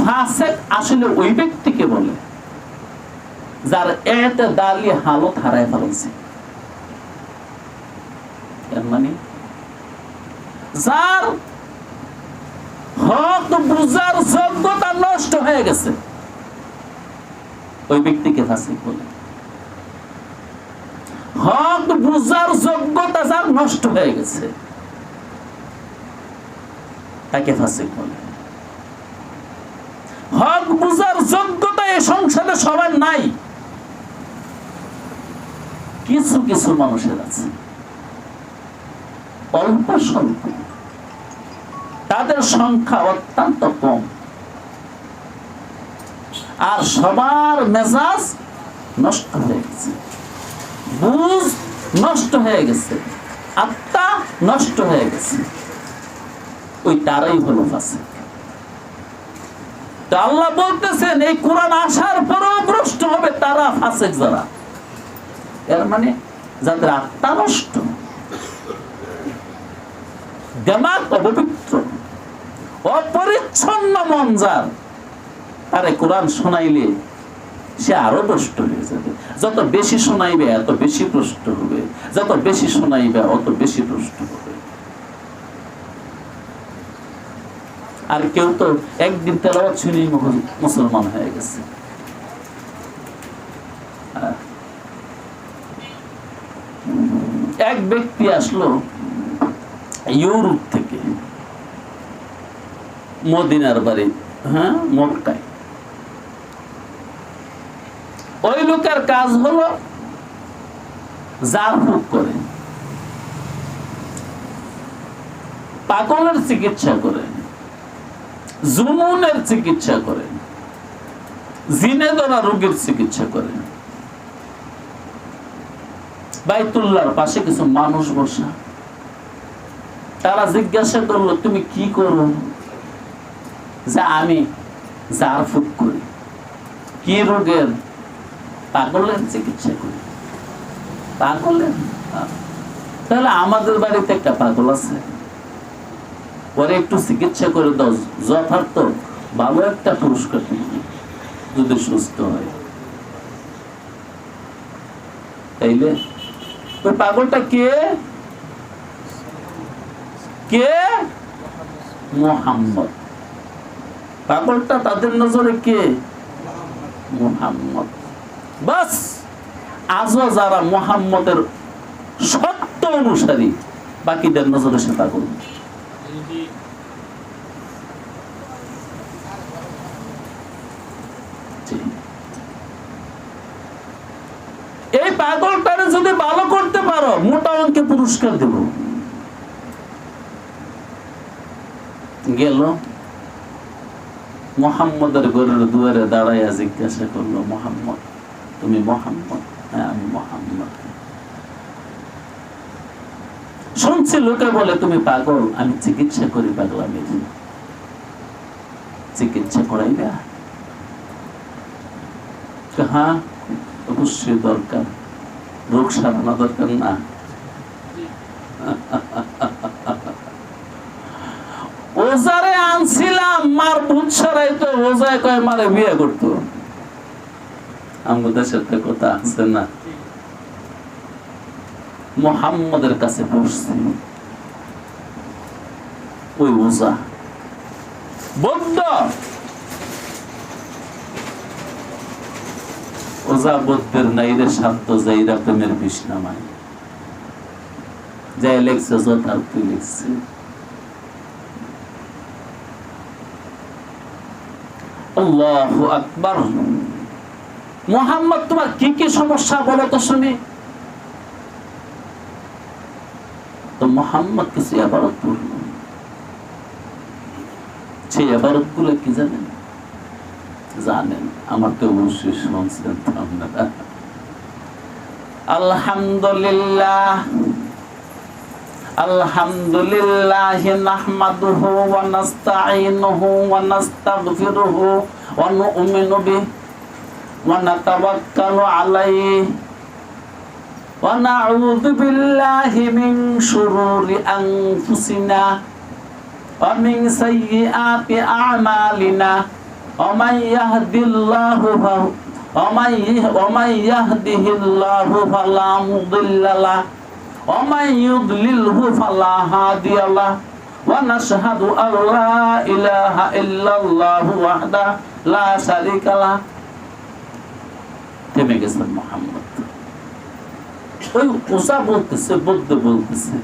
ফাসিক আসলে ওই ব্যক্তিকে বলে যার ইতিদালি হালত হারায় ফেলেছে। এর মানে যার হক বুঝার যোগ্যতা নষ্ট হয়ে গেছে, ওই ব্যক্তিকে ফাসিক বলে। হক বুঝার যোগ্যতা যার নষ্ট হয়ে গেছে তাকে ফাসিক বলে। হক বুঝার যোগ্যতা এই সংসারে সবার নাই, কিছু কিছু মানুষের আছে, অল্প স্বল্প, তাদের সংখ্যা অত্যন্ত কম। আর সবার মেজাজ নষ্ট হয়ে গেছে, বুঝ নষ্ট হয়ে গেছে, আত্মা নষ্ট হয়ে গেছে, ওই তারাই হলো ফাসিক। তো আল্লাহ বলতেছেন এই কোরআন আসার পরেও ভ্রষ্ট হবে তারা, ফাসিক যারা, এর মানে যাদের আত্মা নষ্ট, দিমাগ অপবিত্র, অপরিচ্ছন্ন মন যার, তারে কোরআন শোনাইলে সে আরো ভ্রষ্ট হয়ে যাবে। যত বেশি শোনাইবে এত বেশি ভ্রষ্ট হবে, যত বেশি শোনাইবে অত বেশি ভ্রষ্ট হবে। আর কেউ তো একদিন তেলাওয়াত শুনেই মুসলমান হয়ে গেছে। এক ব্যক্তি আসলো ইউরোপ থেকে, মদিনার বাড়ি, হ্যাঁ মক্কায়। ওই লোকের কাজ হলো জারফুক করে, পাগলের চিকিৎসা করে, জুনুনের চিকিৎসা করে, জিনে ধরা রোগের চিকিৎসা করে। বাইতুল্লাহর পাশে কিছু মানুষ বসা, তারা জিজ্ঞাসা করলো তুমি কি করো? যে আমি জারফুক করি। কি রোগের? পাগলের চিকিৎসা করি। পাগলের? তাহলে আমাদের বাড়িতে একটা পাগল আছে, পরে একটু চিকিৎসা করে দাও, যথার্থ ভালো একটা পুরস্কার যদি সুস্থ হয়। তাইলে ওই পাগলটা কে? কে? মুহাম্মদ। পাগলটা তাদের নজরে কে? মুহাম্মদ। বাস, আজও যারা মুহাম্মদের সত্য অনুসারী, বাকিদের নজরে সে পাগল। এই পাগলটারে যদি ভালো করতে পারো, মোটা অঙ্কে পুরস্কার দেব। গেল মুহাম্মদের ঘরের দুয়ারে দাঁড়াইয়া জিজ্ঞাসা করলো, মুহাম্মদ তুমি মুহাম্মদ? হ্যাঁ আমি মুহাম্মদ। শুনছি লোকে বলে তুমি পাগল, আমি চিকিৎসা করি পাগলামির। চিকিৎসা করাইবা? হ্যাঁ অবশ্যই দরকার, রোগ সারানো দরকার না? ওজারে আনছিলাম, মার ভূত সারাই তো ওজায় কয় মারে বিয়ে করতো। আমাদের সাথে কথা আছে না? মুহাম্মদের কাছে পৌঁছছি, ওই ওজা বৌদ্ধ, ওজা বৌদ্ধের নাইরে শান্ত যাইরা প্রেমের বিষ নামায়, যাই লেখছে যথার্থ লিখছে। আল্লাহু আকবার। মুহাম্মদ তোমার কি কি সমস্যা বলো তো শুনি। তো মুহাম্মদ কিছু ইবাদত করল, সেই ইবাদত গুলো কি জানেন? জানেন? আমার তো অবশ্যই শুনছেন আপনারা। আলহামদুলিল্লাহ, আলহামদুলিল্লাহ নাহমাদুহু ওয়া নাস্তাঈনুহু ওয়া নাস্তাগফিরুহু ওয়া নু'মিনু বিহি ওয়া নাতাওয়াক্কালু আলাইহি ওয়া নাউযু বিল্লাহি মিন শুরুরি আনফুসিনা ওয়া মিন সাইয়্যাতি আ'মালিনা ওয়া মান ইয়াহদিল্লাহু ওয়া মান ইয়াহদিহিল্লাহু ফালা মুদিল্লা লাহু ومن يضلله فلا هادي له ونشهد أن لا إله إلا الله وحده لا شريك له থেমে গেছেন মুহাম্মদ। ওই ওসা বলতেছে, বৌদ্ধ বলতেছে,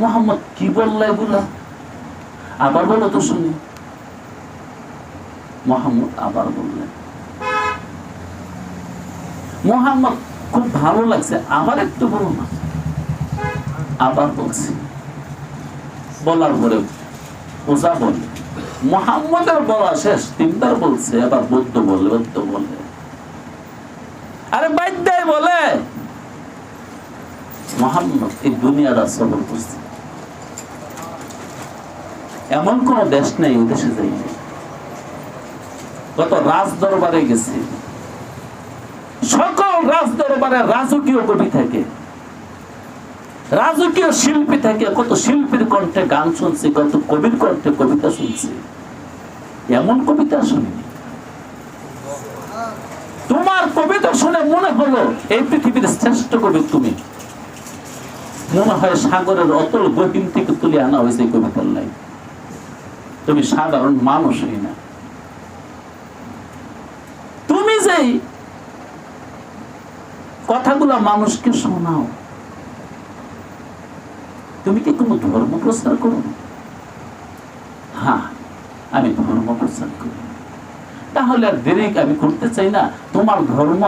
মুহাম্মদ কি বললা এগুলা, আবার বলো তো শুনি। মুহাম্মদ আবার বললেন। মুহাম্মদ খুব ভালো লাগছে, আবার একটু বলো না। আবার বলছি, বলার পরে ওসা বললে, মুহাম্মদের বলা শেষ, তিনবার বলছে, আবার বৌদ্ধ বললে, বৌদ্ধ বললে, আরে বাইদ্যায় বলে মুহাম্মদ এই দুনিয়াটা সবর করছে। এমন কোন দেশ নেই ওই দেশে যাইনি। কত রাজ দরবারে গেছে, সকল রাজ দরবারে রাজকীয় কবি থাকে, রাজকীয় শিল্পী থাকে, কত শিল্পীর কণ্ঠে গান শুনছি, কত কবির কণ্ঠে কবিতা শুনছি, এমন কবিতা শুনিনি। তোমার কবিতা শুনে মনে হলো এই পৃথিবীর শ্রেষ্ঠ কবি তুমি। মনে হয় সাগরের অতল গভীর থেকে তুলে আনা হয়েছে কবিতার লাইন। তুমি সাধারণ মানুষই না। তুমি যেই কথাগুলো মানুষকে শোনাও, তুমি কি কোনো ধর্ম প্রচার করো? হ্যাঁ, আমি ধর্ম প্রচার করি। তাহলে আর দেরি আমি করতে চাই না, তোমার ধর্ম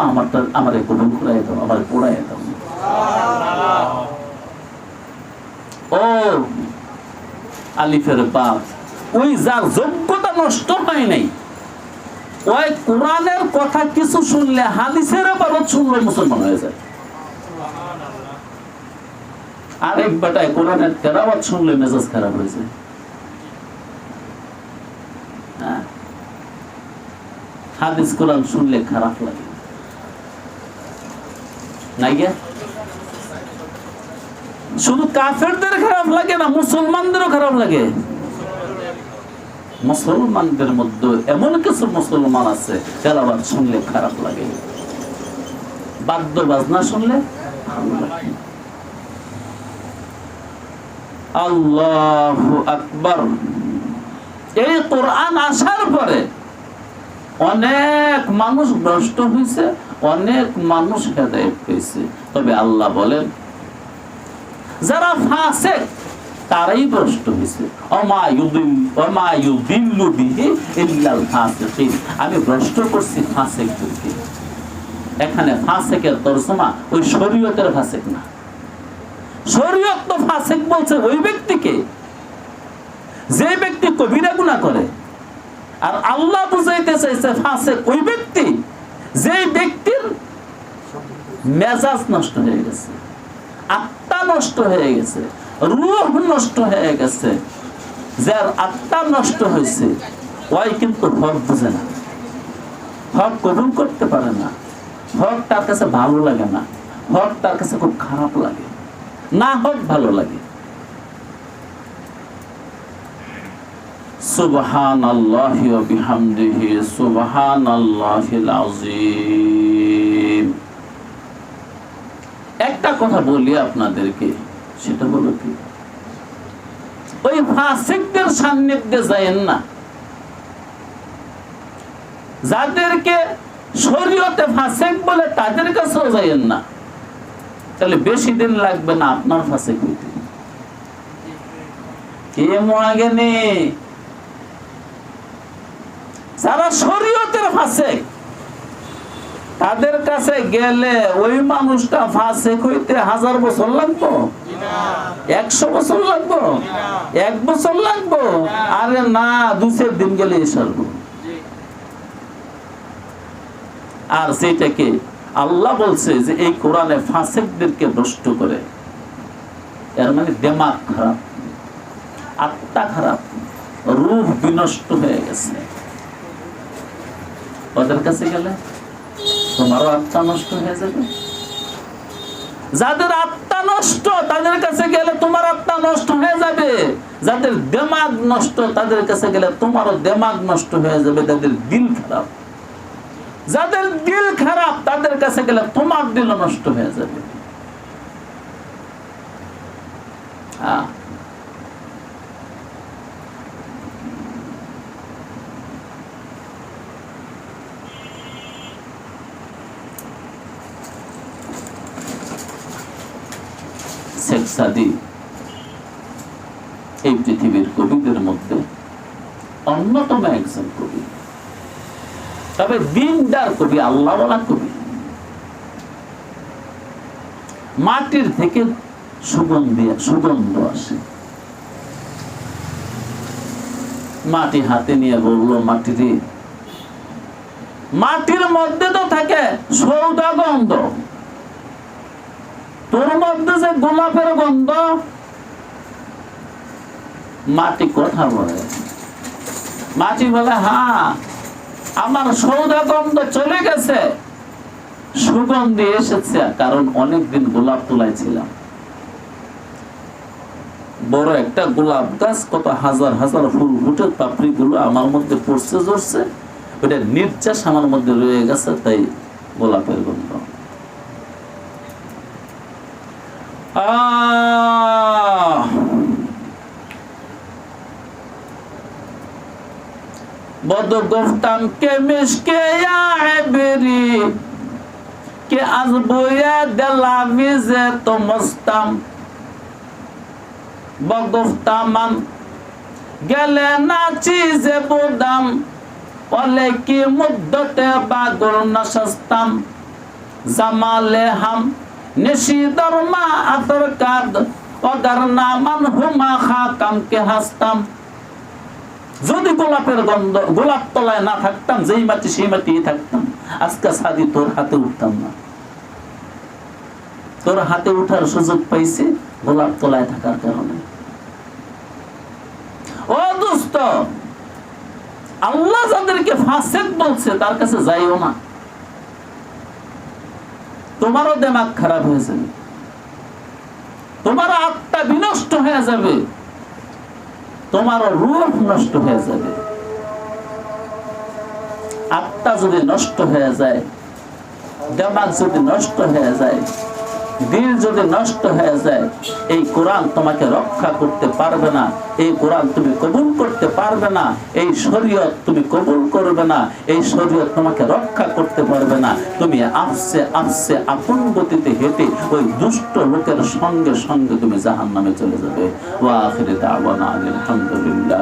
আমারে কবুল করাই দাও, আমার পড়াই দাও। ও আলিফের বাপ, ওই যার যোগ্যতা নষ্ট হয় নাই, ওই কোরআনের কথা কিছু শুনলে, হাদিসের আবারও শুনলে মুসলমান হয়ে যায়। আরেক বেটায় কোরআনের তেলাওয়াত শুনলে মেজাজ খারাপ হয়ে যায়। হাদিস কোরআন শুনলে খারাপ লাগে না গিয়া? শুধু কাফেরদের খারাপ লাগে না, মুসলমানদেরও খারাপ লাগে। মুসলমানদের মধ্যে এমন কিছু মুসলমান আছে তেলাওয়াত শুনলে খারাপ লাগে, বাদ্য বাজনা শুনলে ভালো লাগে। আল্লাহু আকবার। এই কোরআন আসার পরে অনেক মানুষ ভ্রষ্ট হয়েছে, অনেক মানুষ হেদায়েত পেয়েছে। তবে আল্লাহ বলেন যারা ফাসিক তারাই ভ্রষ্ট হয়েছে। আমি ভ্রষ্ট করছি ফাসিকদেরকে। এখানে ফাসিকের তরজমা ওই শরীয়তের ফাসিক না। শরীয়ত তো ফাসিক বলছে ওই ব্যক্তিকে যে ব্যক্তি কবিরা গুনাহ করে, আর আল্লাহ বুঝাইতে চাইছে ফাসিক ওই ব্যক্তি যে ব্যক্তির মেজাজ নষ্ট হয়ে গেছে, আত্মা নষ্ট হয়ে গেছে, রূহ নষ্ট হয়ে গেছে। যার আত্মা নষ্ট হয়েছে ওই কিন্তু হক বুঝে না, হক কবুল করতে পারে না, হক তার কাছে ভালো লাগে না, হক তার কাছে খুব খারাপ লাগে, না হক ভালো লাগে। সুবহানাল্লাহি ওয়া বিহামদিহি সুবহানাল্লাহিল আযীম। একটা কথা বলি আপনাদেরকে, সেটা হলো কি, ওই ফাসিকদের সান্নিধ্যে যায়েন না। যাদেরকে শরীয়তে ফাসিক বলে তাদের কাছেও যায়েন না, তাহলে বেশি দিন লাগবে না আপনার ফাসিক হইতে। কে মনে নেই? যারা শরীয়তের ফাসিক তাদের কাছে গেলে ওই মানুষটা ফাসিক হইতে 1000 বছর লাগবে, 100 বছর লাগবে, 1 বছর লাগবে? আরে না, 2-4 দিন গেলে সারবো। আর সেটাকে আল্লাহ বলছে যে এই কোরআনে ফাসিকদেরকে ভ্রষ্ট করে, এর মানে দিমাগ খারাপ, আত্মা খারাপ, রূহ বিনষ্ট হয়ে গেছে। ওদের কাছে গেলে তোমারও আত্মা নষ্ট হয়ে যাবে। যাদের আত্মা নষ্ট তাদের কাছে গেলে তোমার আত্মা নষ্ট হয়ে যাবে। যাদের দিমাগ নষ্ট তাদের কাছে গেলে তোমারও দিমাগ নষ্ট হয়ে যাবে। যাদের দিল খারাপ, যাদের দিল খারাপ তাদের কাছে গেলে তোমার দিল নষ্ট হয়ে যাবে। সাদি এই পৃথিবীর কবিদের মধ্যে অন্যতম একজন কবি, তবে দিনদার কবি, আল্লাহওয়ালা কবি। মাটির থেকে সুগন্ধ আসে। মাটি হাতে নিয়ে বলল, মাটি রে, মাটির মধ্যে তো থাকে সৌদা গন্ধ, তোর মধ্যে যে গোলাপের গন্ধ। মাটি কথা বলে, মাটি বলে, হ্যাঁ আমার সৌদা গন্ধ চলে গেছে, সুগন্ধি এসেছে, কারণ অনেকদিন গোলাপ তোলাইছিলাম। বড় একটা গোলাপ গাছ, কত হাজার হাজার ফুল ফুটে, পাপড়ি গুলো আমার মধ্যে পড়ছে ঝরছে, ওটা নির্যাস আমার মধ্যে রয়ে গেছে, তাই গোলাপের গন্ধ। बद गुफ्तम के मिश्के या बेरी के आज बोया दलाविज़े तो मस्तम बगुफ्तमन गले ना चीज़े बुदम ओले की मुद्दते बागुल नशस्तम जमाले हम निशी दरमा अतर काद अगर नामन हुमा खाकम के हस्तम। যদি গোলাপের গন্ধ, গোলাপ তলায় না থাকতাম, যেই মাটি সেই মাটি থাকতাম, আজকে সাদি তোর হাতে উঠতাম না। তোর হাতে উঠার সুযোগ পাইছি গোলাপ তলায় থাকার কারণে। ও দোস্ত, আল্লাহ যাদেরকে ফাসিক বলছে তার কাছে যাইও না, তোমারও দিমাগ খারাপ হয়ে যাবে, তোমার আত্মা বিনষ্ট হয়ে যাবে, তোমার রূহ নষ্ট হয়ে যাবে। আত্মা যদি নষ্ট হয়ে যায়, দিমাগ যদি নষ্ট হয়ে যায়, দিল যদি নষ্ট হয়ে যায়, এই কোরআন তোমাকে রক্ষা করতে পারবে না, এই কোরআন তুমি কবুল করতে পারবে না, এই শরীয়ত তুমি কবুল করবে না, এই শরীয়ত তোমাকে রক্ষা করতে পারবে না। তুমি আস্তে আস্তে আপন গতিতে হেঁটে ওই দুষ্ট লোকের সঙ্গে সঙ্গে তুমি জাহান্নামে চলে যাবে। ওয়া আখিরু দাওয়ানা আলহামদুলিল্লাহ।